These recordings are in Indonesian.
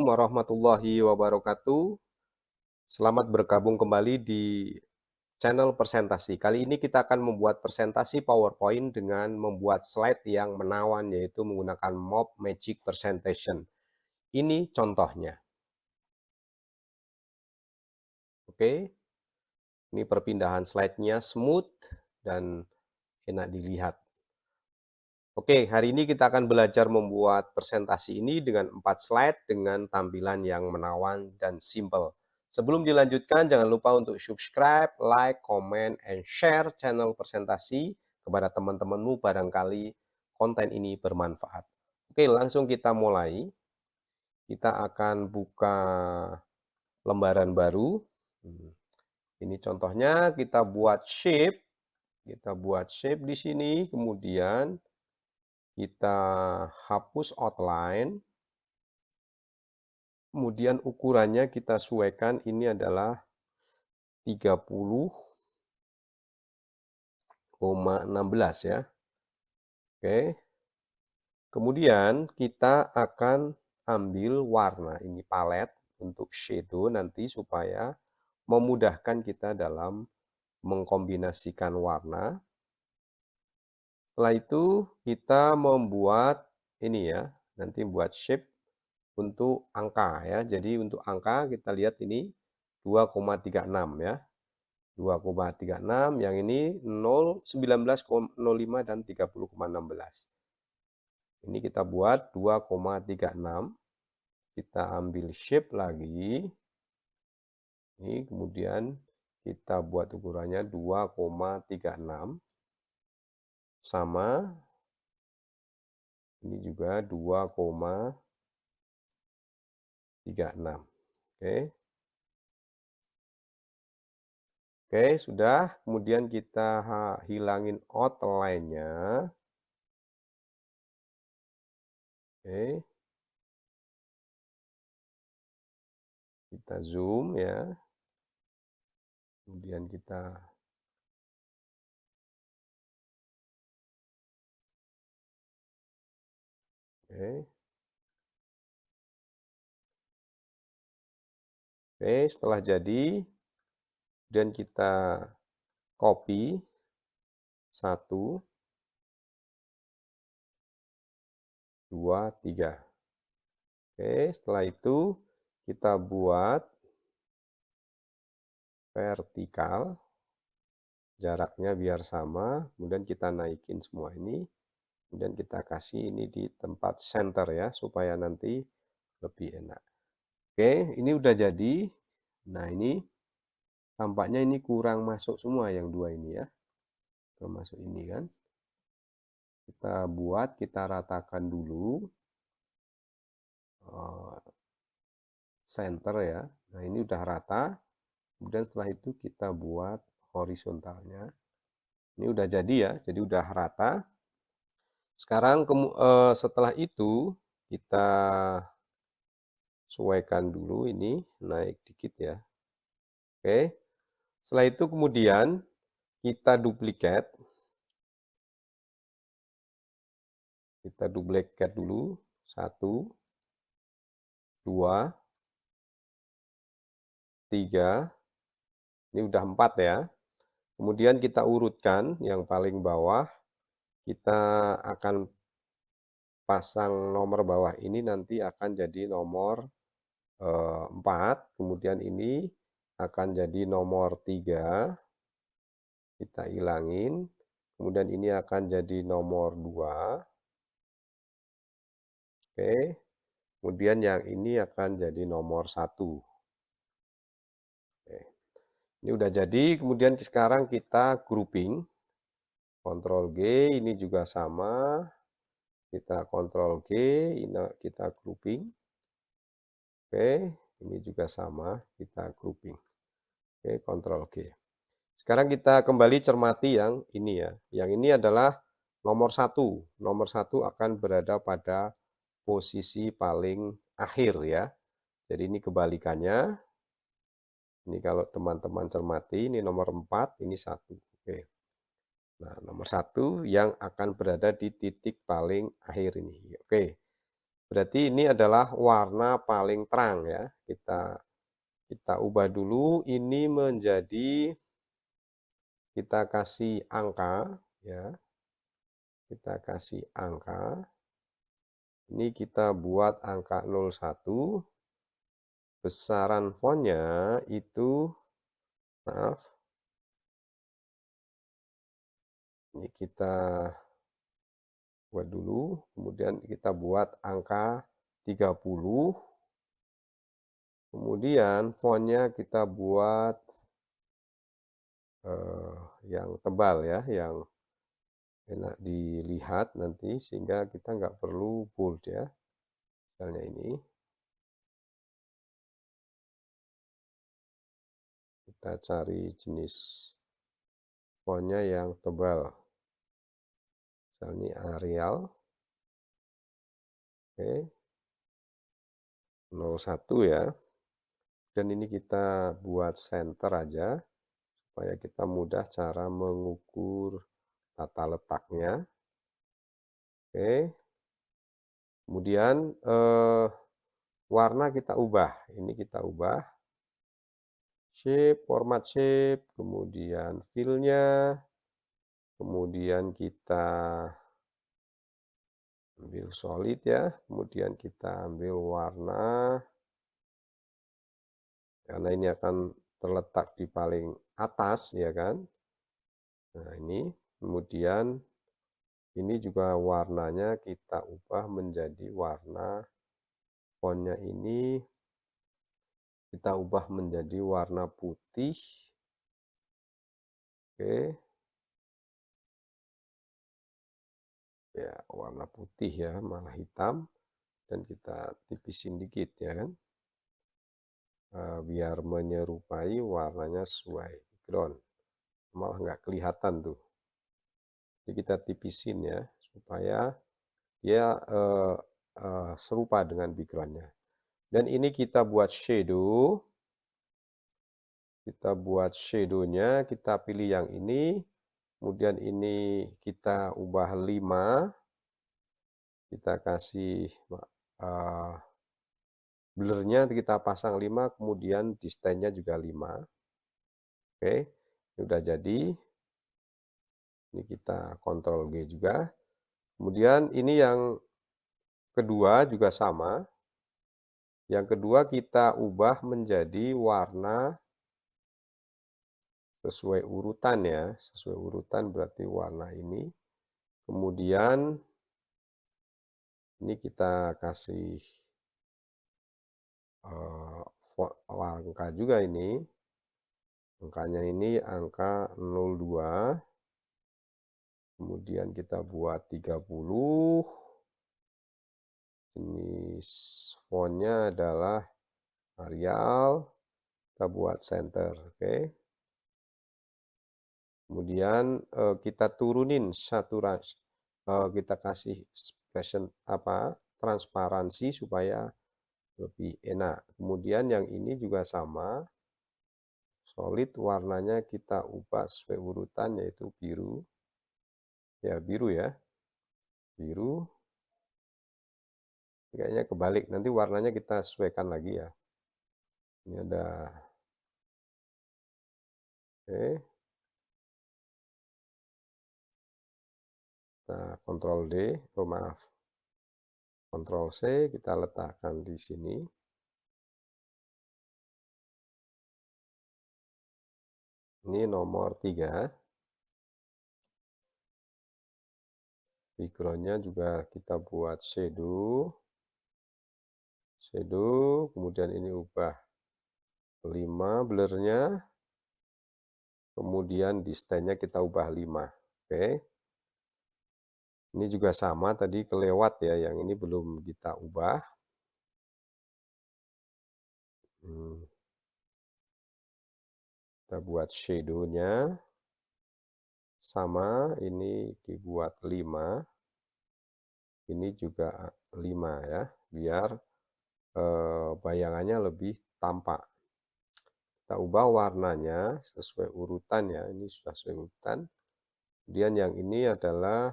Warahmatullahi wabarakatuh. Selamat bergabung kembali di channel presentasi. Kali ini kita akan membuat presentasi PowerPoint dengan membuat slide yang menawan, yaitu menggunakan Mob Magic Presentation. Ini contohnya. Oke, ini perpindahan slide-nya smooth dan enak dilihat. Oke, hari ini kita akan belajar membuat presentasi ini dengan 4 slide dengan tampilan yang menawan dan simple. Sebelum dilanjutkan, jangan lupa untuk subscribe, like, comment, and share channel presentasi kepada teman-temanmu barangkali konten ini bermanfaat. Oke, langsung kita mulai. Kita akan buka lembaran baru. Ini contohnya, kita buat shape. Kita buat shape di sini, kemudian kita hapus outline, kemudian ukurannya kita sesuaikan, ini adalah 30,16 ya. Oke. Kemudian kita akan ambil warna, ini palet untuk shadow nanti supaya memudahkan kita dalam mengkombinasikan warna. Setelah itu kita membuat ini ya, nanti buat shape untuk angka ya. Jadi untuk angka kita lihat ini 2,36 ya. 2,36, yang ini 0, 19,05 dan 30,16. Ini kita buat 2,36. Kita ambil shape lagi. Ini kemudian kita buat ukurannya 2,36 sama ini juga 2,36. Oke. Oke, sudah. Kemudian kita hilangin outline-nya. Oke. Kita zoom ya. Kemudian kita Oke, setelah jadi, dan kita copy 1, 2, 3. Oke, setelah itu kita buat vertikal, jaraknya biar sama, kemudian kita naikin semua ini, kemudian kita kasih ini di tempat center ya, supaya nanti lebih enak. Oke, ini udah jadi. Nah, ini tampaknya ini kurang masuk semua yang dua ini ya. Termasuk ini kan. Kita buat, kita ratakan dulu. Center ya. Nah, ini udah rata. Kemudian setelah itu kita buat horizontalnya. Ini udah jadi ya, jadi udah rata. Sekarang setelah itu kita sesuaikan dulu, ini naik dikit ya. Oke. Setelah itu kemudian kita duplikat. Kita duplikat dulu. 1, 2, 3. Ini udah 4 ya. Kemudian kita urutkan yang paling bawah. Kita akan pasang nomor bawah ini nanti akan jadi nomor 4, kemudian ini akan jadi nomor 3, kita hilangin, kemudian ini akan jadi nomor 2, oke, kemudian yang ini akan jadi nomor 1. Oke. Ini udah jadi, kemudian sekarang kita grouping, Ctrl G, ini juga sama, kita Ctrl G, ini kita grouping, oke, ini juga sama, kita grouping. Oke, Ctrl G. Sekarang kita kembali cermati yang ini ya. Yang ini adalah nomor 1. Nomor 1 akan berada pada posisi paling akhir ya. Jadi ini kebalikannya. Ini kalau teman-teman cermati, ini nomor 4, ini 1. Oke. Nah, nomor 1 yang akan berada di titik paling akhir ini. Oke. Berarti ini adalah warna paling terang ya. Kita ubah dulu ini menjadi, kita kasih angka ya. Kita kasih angka. Ini kita buat angka 01. Besaran fontnya itu, maaf, ini kita buat dulu, kemudian kita buat angka 30. Kemudian fontnya kita buat yang tebal ya, yang enak dilihat nanti, sehingga kita nggak perlu bold ya. Misalnya ini, kita cari jenis fontnya yang tebal. Misalnya Arial, oke, 01 ya. Dan ini kita buat center aja, supaya kita mudah cara mengukur tata letaknya. Oke. Kemudian warna kita ubah. Ini kita ubah. Shape, format shape, kemudian fill-nya, kemudian kita ambil solid ya, kemudian kita ambil warna, karena ini akan terletak di paling atas ya kan. Nah ini, kemudian ini juga warnanya kita ubah menjadi warna fontnya ini, kita ubah menjadi warna putih. Oke. Ya, warna putih ya, malah hitam. Dan kita tipisin dikit ya kan. Biar menyerupai warnanya sesuai background. Malah nggak kelihatan tuh. Jadi kita tipisin ya, supaya dia serupa dengan backgroundnya. Dan ini kita buat shadow. Kita buat shadow-nya, kita pilih yang ini. Kemudian ini kita ubah 5. Kita kasih blur-nya kita pasang 5, kemudian distance-nya juga 5. Oke, ini udah jadi. Ini kita Ctrl G juga. Kemudian ini yang kedua juga sama. Yang kedua kita ubah menjadi warna sesuai urutan ya. Sesuai urutan berarti warna ini. Kemudian ini kita kasih angka juga ini. Angkanya ini angka 02. Kemudian kita buat 30. Jenis fontnya adalah Arial. Kita buat center, oke. Kemudian kita turunin saturasi, kita kasih transparansi supaya lebih enak. Kemudian yang ini juga sama, solid, warnanya kita ubah sesuai urutan, yaitu biru. Ya, biru ya. Biru. Kayaknya kebalik, nanti warnanya kita sesuaikan lagi ya. Ini ada, oke. Kita Ctrl D, oh maaf, Ctrl C, kita letakkan di sini. Ini nomor 3. Background-nya juga kita buat shadow. Shadow, kemudian ini ubah 5 blur-nya. Kemudian distance-nya kita ubah 5. Oke. Ini juga sama, tadi kelewat ya, yang ini belum kita ubah. Kita buat shadow-nya. Sama, ini dibuat 5. Ini juga 5 ya, biar bayangannya lebih tampak. Kita ubah warnanya sesuai urutan ya, ini sudah sesuai urutan. Kemudian yang ini adalah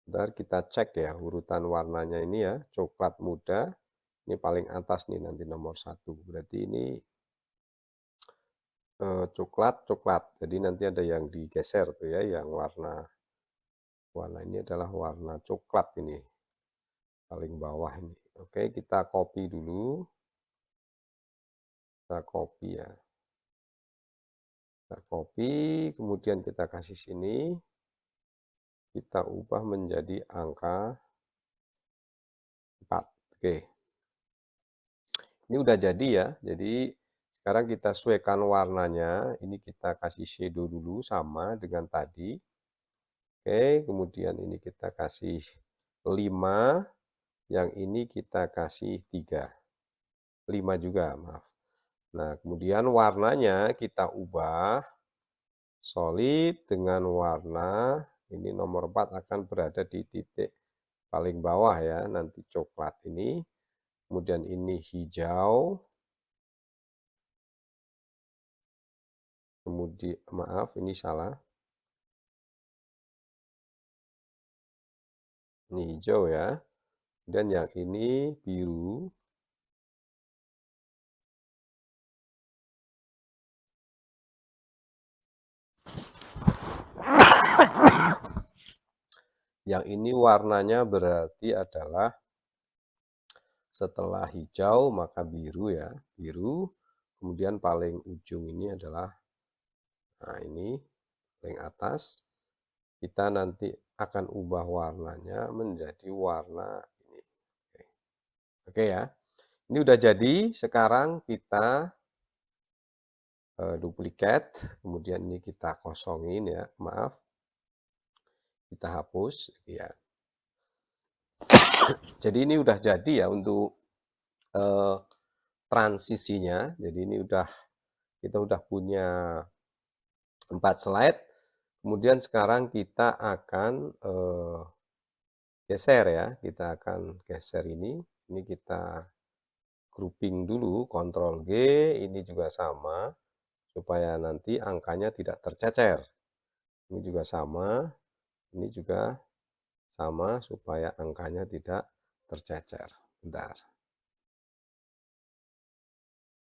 Bentar kita cek ya urutan warnanya ini ya, coklat muda, ini paling atas nih nanti nomor 1. Berarti ini coklat coklat, jadi nanti ada yang digeser tuh ya, yang warna warna ini adalah warna coklat ini, paling bawah ini. Oke, kita copy dulu, kita copy ya. Kita copy, kemudian kita kasih sini, kita ubah menjadi angka 4. Oke, ini udah jadi ya, jadi sekarang kita sesuaikan warnanya, ini kita kasih shadow dulu sama dengan tadi. Oke, kemudian ini kita kasih 5, yang ini kita kasih 3. 5 juga, maaf. Nah, kemudian warnanya kita ubah solid dengan warna, ini nomor 4 akan berada di titik paling bawah ya, nanti coklat ini. Kemudian ini hijau. Kemudian, maaf, ini salah. Ini hijau ya. Dan yang ini biru. Yang ini warnanya berarti adalah setelah hijau maka biru ya, biru. Kemudian paling ujung ini adalah, nah ini paling atas. Kita nanti akan ubah warnanya menjadi warna ini. Oke ya. Ini udah jadi, sekarang kita duplikat, kemudian ini kita kosongin ya, maaf. Kita hapus ya. Jadi ini udah jadi ya untuk transisinya. Jadi ini kita udah punya 4 slide. Kemudian sekarang kita akan geser ya. Kita akan geser ini. Ini kita grouping dulu, Ctrl G, ini juga sama, supaya nanti angkanya tidak tercecer. Ini juga sama, ini juga sama, supaya angkanya tidak tercecer. Bentar.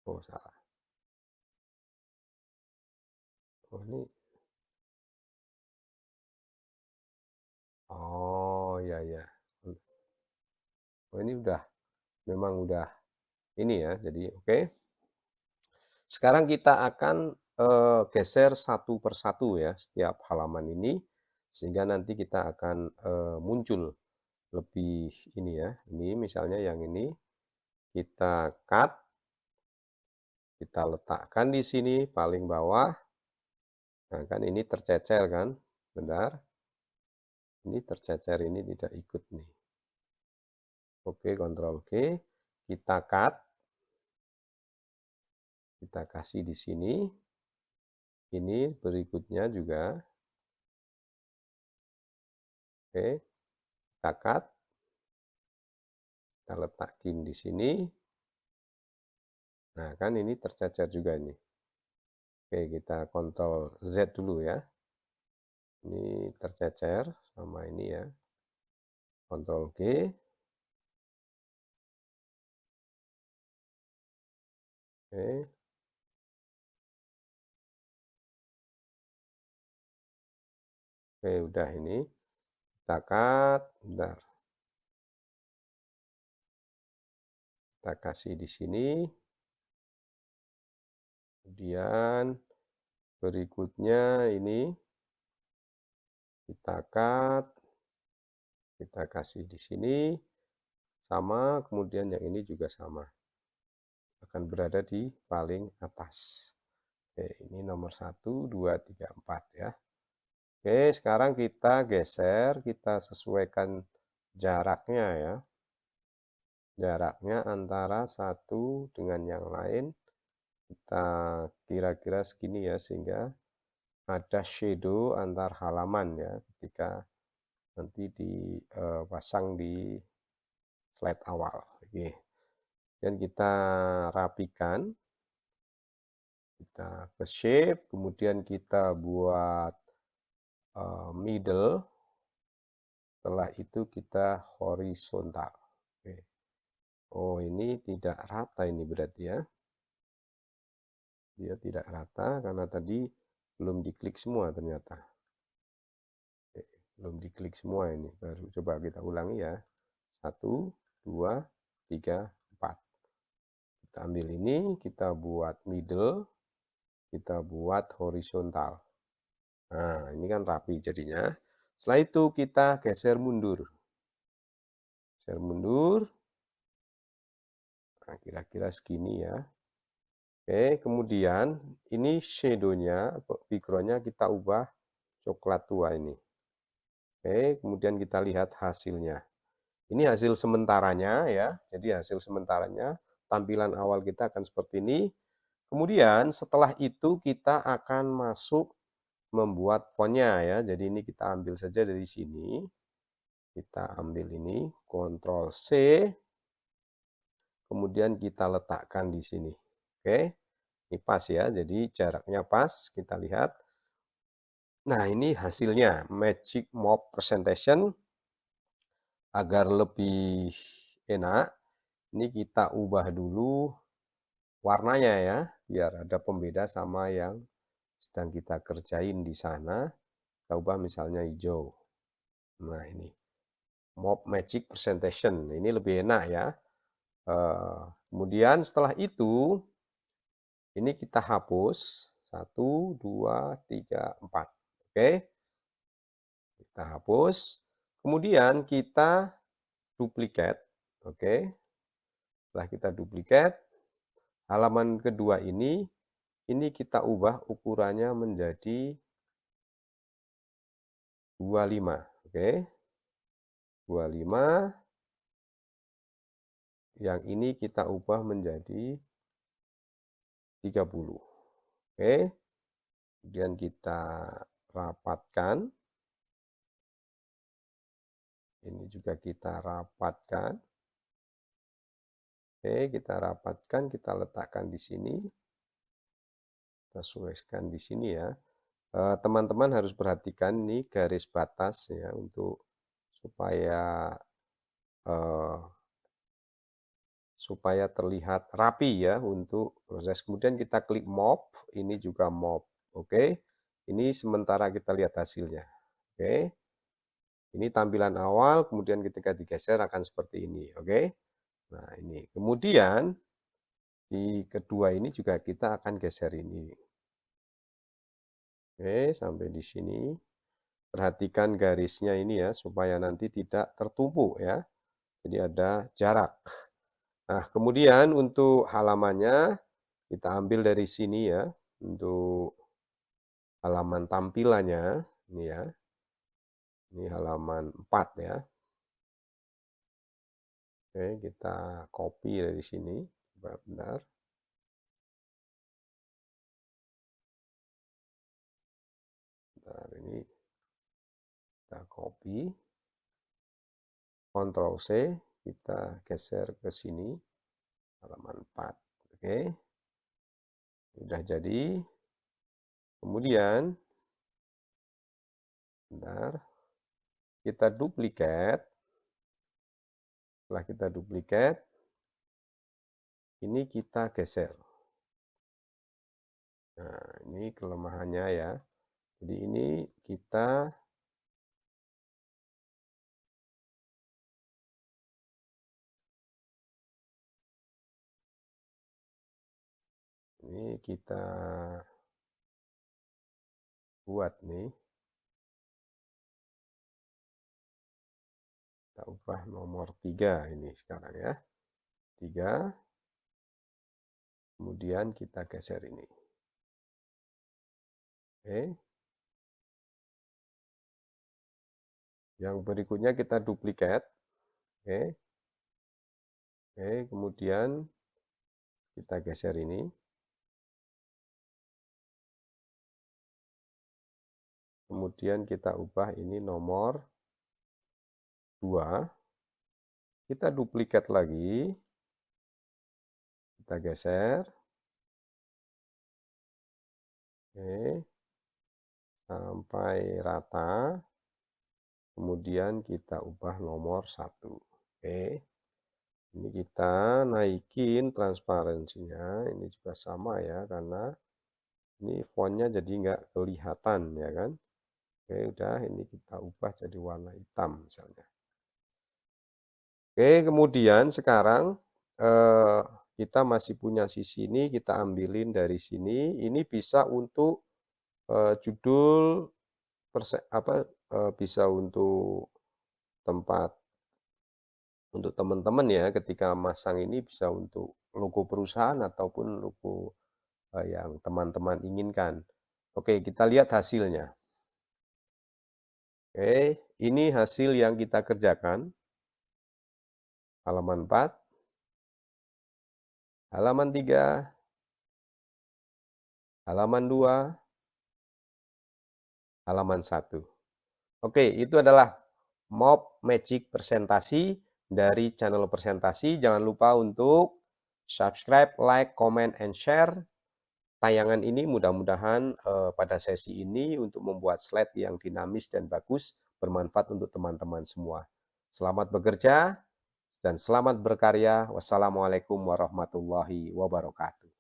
Oh, salah. Oh, ini. Oh, ya ya. Oh, ini memang udah ini ya. Jadi, oke. Sekarang kita akan geser satu persatu ya setiap halaman ini, sehingga nanti kita akan muncul lebih ini ya. Ini misalnya yang ini kita cut, kita letakkan di sini paling bawah. Nah, kan ini tercecer kan? Bentar. Ini tercecer, ini tidak ikut nih. Oke, Ctrl G. Kita cut. Kita kasih di sini. Ini berikutnya juga. Oke. Kita cut. Kita letakin di sini. Nah, kan ini tercecer juga ini. Oke, kita Ctrl Z dulu ya. Ini tercecer sama ini ya. Ctrl G. Oke. Oke, udah ini. Kita cut. Bentar. Kita kasih di sini. Kemudian berikutnya ini kita cut. Kita kasih di sini. Sama, kemudian yang ini juga sama. Akan berada di paling atas. Oke, ini nomor 1, 2, 3, 4 ya. Oke, sekarang kita geser, kita sesuaikan jaraknya ya. Jaraknya antara satu dengan yang lain, kita kira-kira segini ya, sehingga ada shadow antar halaman ya, ketika nanti dipasang di slide awal. Oke. Dan kita rapikan, kita ke shape, kemudian kita buat middle, Setelah itu kita horizontal. Oke. Oh, ini tidak rata ini berarti ya. Dia tidak rata karena tadi belum diklik semua ternyata. Oke, belum diklik semua ini. Baru coba kita ulangi ya. 1, 2, 3, 4. Kita ambil ini, kita buat middle, kita buat horizontal. Nah, ini kan rapi jadinya. Setelah itu kita geser mundur. Geser mundur. Nah, kira-kira segini ya. Oke, kemudian ini shadow-nya, background-nya kita ubah coklat tua ini. Oke, kemudian kita lihat hasilnya. Ini hasil sementaranya ya. Jadi hasil sementaranya, tampilan awal kita akan seperti ini. Kemudian setelah itu kita akan masuk membuat fontnya ya. Jadi ini kita ambil saja dari sini. Kita ambil ini, Ctrl C, kemudian kita letakkan di sini. Oke, ini pas ya. Jadi jaraknya pas. Kita lihat. Nah, ini hasilnya Magic Mob Presentation. Agar lebih enak, ini kita ubah dulu warnanya ya, biar ada pembeda sama yang sedang kita kerjain di sana. Kita ubah misalnya hijau. Nah, ini Mob Magic Presentation. Ini lebih enak ya. Kemudian setelah itu, ini kita hapus. 1, 2, 3, 4. Oke. Kita hapus. Kemudian kita duplikat. Oke. Setelah kita duplikat, halaman kedua ini kita ubah ukurannya menjadi 25. Oke. 25. Yang ini kita ubah menjadi 30. Oke. Kemudian kita rapatkan. Ini juga kita rapatkan. Oke, kita rapatkan, kita letakkan di sini. Kita sesuaikan di sini ya. Teman-teman harus perhatikan nih garis batas ya untuk supaya terlihat rapi ya untuk proses. Kemudian kita klik mob, ini juga mob. Oke. Ini sementara kita lihat hasilnya. Oke. Ini tampilan awal, kemudian ketika digeser akan seperti ini. Oke. Nah, ini. Kemudian di kedua ini juga kita akan geser ini. Oke, sampai di sini. Perhatikan garisnya ini ya, supaya nanti tidak tertumpuk ya. Jadi ada jarak. Nah, kemudian untuk halamannya, kita ambil dari sini ya, untuk halaman tampilannya. Ini ya, ini halaman 4 ya. Oke, kita copy dari sini. Coba bentar. Bentar, ini kita copy. Ctrl C, kita geser ke sini. Halaman 4. Oke. Sudah jadi. Kemudian, bentar, kita duplikat. Setelah kita duplikat, ini kita geser. Nah, ini kelemahannya ya. Jadi ini kita buat nih. Kita ubah nomor 3 ini sekarang ya. 3. Kemudian kita geser ini. Oke. Yang berikutnya kita duplikat. Oke. Oke, kemudian kita geser ini. Kemudian kita ubah ini nomor 2. Kita duplikat lagi. Kita geser. Oke. Sampai rata. kemudian kita ubah nomor 1. Oke. Ini kita naikin transparansinya, ini juga sama ya, karena ini fontnya jadi nggak kelihatan ya kan. Oke, udah ini kita ubah jadi warna hitam misalnya. Oke, kemudian sekarang kita masih punya sisi ini, kita ambilin dari sini. Ini bisa untuk judul bisa untuk tempat untuk teman-teman ya, ketika masang ini bisa untuk logo perusahaan ataupun logo yang teman-teman inginkan. Oke, kita lihat hasilnya. Oke, ini hasil yang kita kerjakan. Halaman 4, halaman 3, halaman 2, halaman 1. Oke, itu adalah mob magic presentasi dari channel presentasi. Jangan lupa untuk subscribe, like, comment, and share tayangan ini. Mudah-mudahan pada sesi ini untuk membuat slide yang dinamis dan bagus bermanfaat untuk teman-teman semua. Selamat bekerja dan selamat berkarya. Wassalamualaikum warahmatullahi wabarakatuh.